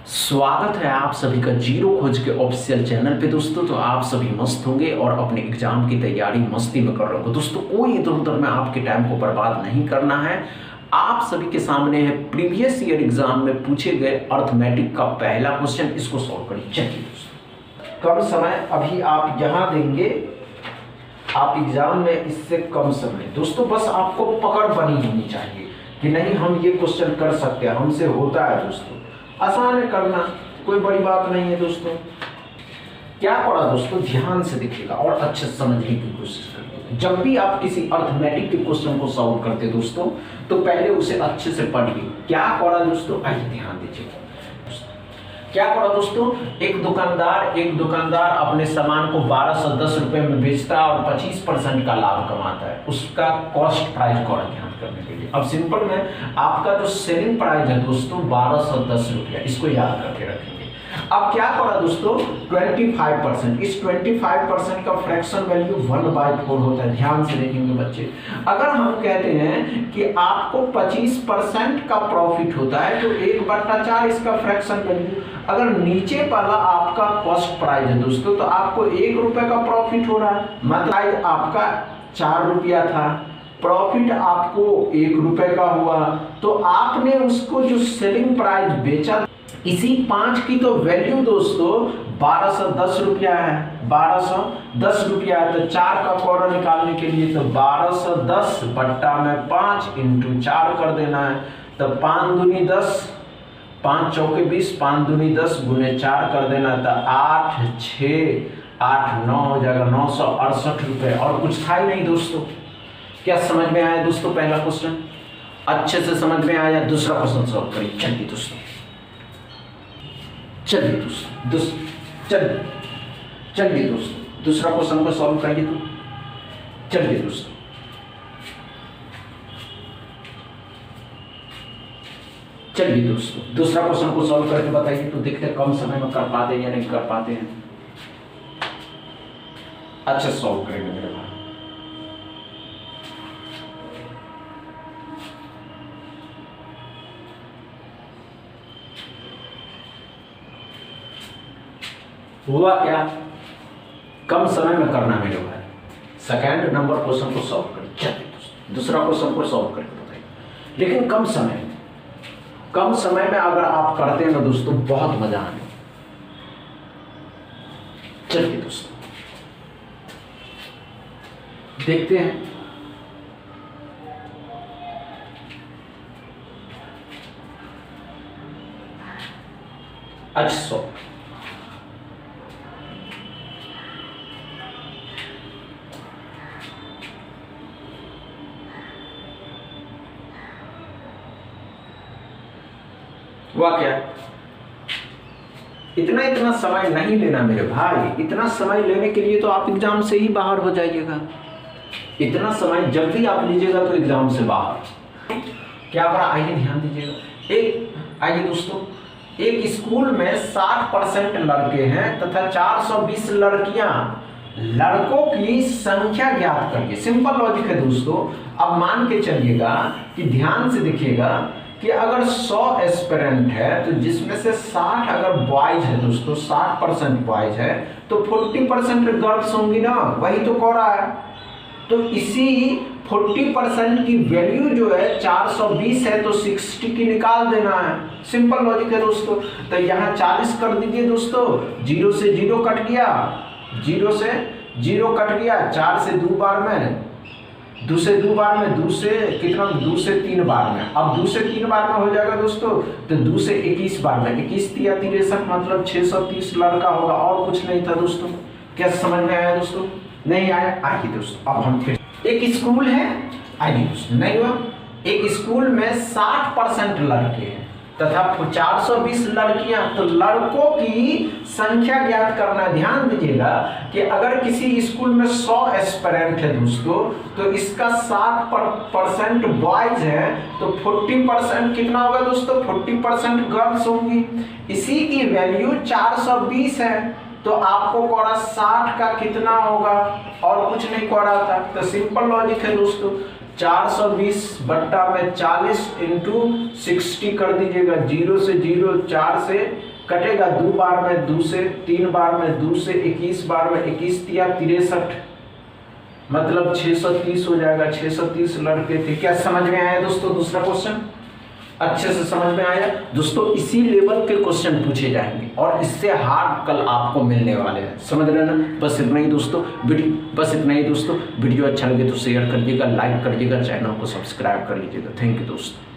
स्वागत है आप सभी का जीरो खोज के ऑफिशियल चैनल पे दोस्तों। तो आप सभी मस्त होंगे और अपने एग्जाम की तैयारी मस्ती में कर रहे हो दोस्तों। कोई इधर उधर में आपके टाइम को बर्बाद नहीं करना है। आप सभी के सामने है प्रीवियस ईयर एग्जाम में पूछे गए अर्थमेटिक का पहला क्वेश्चन। इसको सॉल्व करिए। चलिए दोस्तों, कम समय अभी आप यहाँ देंगे, आप एग्जाम में इससे कम समय दोस्तों, बस आपको पकड़ बनी होनी चाहिए कि नहीं हम ये क्वेश्चन कर सकते हैं, हमसे होता है दोस्तों। आसान है करना, कोई बड़ी बात नहीं है दोस्तों। क्या पढ़ा दोस्तों, ध्यान से देखिएगा और अच्छे से समझने की कोशिश करिएगा। जब भी आप किसी अर्थमेटिक के क्वेश्चन को सॉल्व करते दोस्तों, तो पहले उसे अच्छे से पढ़िए। क्या पढ़ा दोस्तों, आइए ध्यान दीजिएगा। क्या पढ़ा दोस्तों, एक दुकानदार अपने सामान को 1210 रुपए में बेचता है और 25% का लाभ कमाता है। उसका कॉस्ट प्राइस को ज्ञात करने के लिए अब सिंपल में आपका जो सेलिंग प्राइस है दोस्तों 1210 रुपया, इसको याद करके रखेंगे। अब क्या पढ़ा दोस्तों, 25%। इस 25% का फ्रैक्शन वैल्यू 1/4 होता है। ध्यान से देखेंगे बच्चे, अगर हम कहते हैं कि आपको 25% का प्रॉफिट होता है तो 1/4 इसका फ्रैक्शन वैल्यू। अगर नीचे वाला आपका कॉस्ट प्राइस है दोस्तों, तो आपको 1 रुपए का प्रॉफिट हो रहा है, मतलब आपका 4 रुपया था, प्रॉफिट आपको 1 रुपए का हुआ, तो आपने उसको जो सेलिंग प्राइस बेचा, इसी 5 की तो वैल्यू दोस्तों 1210 रुपया है। 1210 रुपया है, तो 4 का कौड़ा निकालने के लिए तो 1210 बट्टा में 5 इंटू 4 कर देना है। तो 5 दूनी 10, 5 चौके 20, 5 दूनी 10 गुने 4 कर देना है। तो 8 6 8 9 हो जाएगा 968 रुपये। और कुछ था ही नहीं दोस्तों। क्या समझ में आया दोस्तों पहला क्वेश्चन? अच्छे से समझ में आया। दूसरा क्वेश्चन सॉल्व करिए। चलिए दोस्तों, चलिए दोस्तों दूसरा क्वेश्चन को सॉल्व करिए। तो चलिए दोस्तों, दूसरा क्वेश्चन को सॉल्व करके बताइए। तो देखते हैं कम समय में कर पाते हैं या नहीं कर पाते हैं। अच्छा सॉल्व करेंगे मेरे भाई। हुआ क्या, कम समय में करना मेरे भाई। सेकंड नंबर क्वेश्चन को सॉल्व करें। चलिए दोस्तों, दूसरा क्वेश्चन को सॉल्व करके बताइए। लेकिन कम समय में अगर आप करते हैं ना दोस्तों, बहुत मजा आने। चलिए दोस्तों देखते हैं। अच्छा हुआ क्या, इतना समय नहीं लेना मेरे भाई। इतना समय लेने के लिए तो आप एग्जाम से ही बाहर हो जाइएगा। इतना समय जब भी आप लीजिएगा तो एग्जाम से बाहर। क्या पढ़ा, आइए ध्यान दीजिएगा। आइए दोस्तों, एक स्कूल में 60% लड़के हैं तथा 420 लड़कियां। लड़कों की संख्या ज्ञात करिए। सिंपल लॉजिक है दोस्तों। अब मान के चलिएगा कि ध्यान से देखिएगा कि अगर 100 एस्पिरेंट है तो जिसमें से 60 अगर बॉयज है दोस्तों, 60% बॉयज है, तो 40% गर्ल्स होंगी ना, वही तो कह रहा है। तो इसी 40% की वैल्यू जो है 420 है, तो 60 की निकाल देना है। सिंपल लॉजिक है दोस्तों। तो यहाँ 40 कर दीजिए दोस्तों, 0 से 0 कट गया, 0 से 0 कट गया, 4 से 2 बार में, 2 से 2 बार में, 2 से कितना, 2 से 3 बार में। अब 2 से 3 बार में हो जाएगा दोस्तों, तो 2 से 21 बार में, 21 या 63 मतलब 630 लड़का होगा। और कुछ नहीं था दोस्तों। क्या समझ में आया दोस्तों? नहीं आया? आइए दोस्तों, अब हम फिर एक स्कूल है। आइए दोस्तों, नहीं हुआ। एक स्कूल में 60% लड़के हैं तथा 420 लड़कियां, तो लड़कों की संख्या ज्ञात करना। ध्यान दीजिएगा कि अगर किसी स्कूल में 100 एस्पिरेंट है दोस्तों, तो इसका 60% बॉयज है, तो 40% कितना होगा दोस्तों, 40% गर्ल्स होंगी। इसी की वैल्यू 420 है, तो आपको कोड़ा 60 का कितना होगा, और कुछ नहीं कोड़ा था। तो सिंपल लॉजिक है दोस्तों, 420 बट्टा में 40 इंटू 60 कर दीजिएगा। 0 से 0, 4 से कटेगा, 2 बार में 2 से, 3 बार में 2 से, 21 बार में 21 दिया 63, मतलब 630 हो जाएगा। 630 लड़के थे। क्या समझ में आया दोस्तों? दूसरा क्वेश्चन अच्छे से समझ में आया दोस्तों? इसी लेवल के क्वेश्चन पूछे जाएंगे और इससे हार्ड कल आपको मिलने वाले हैं, समझ रहे ना? बस इतना ही दोस्तों, वीडियो अच्छा लगे तो शेयर करिएगा, लाइक करिएगा, चैनल को सब्सक्राइब कर लीजिएगा। थैंक यू दोस्तों।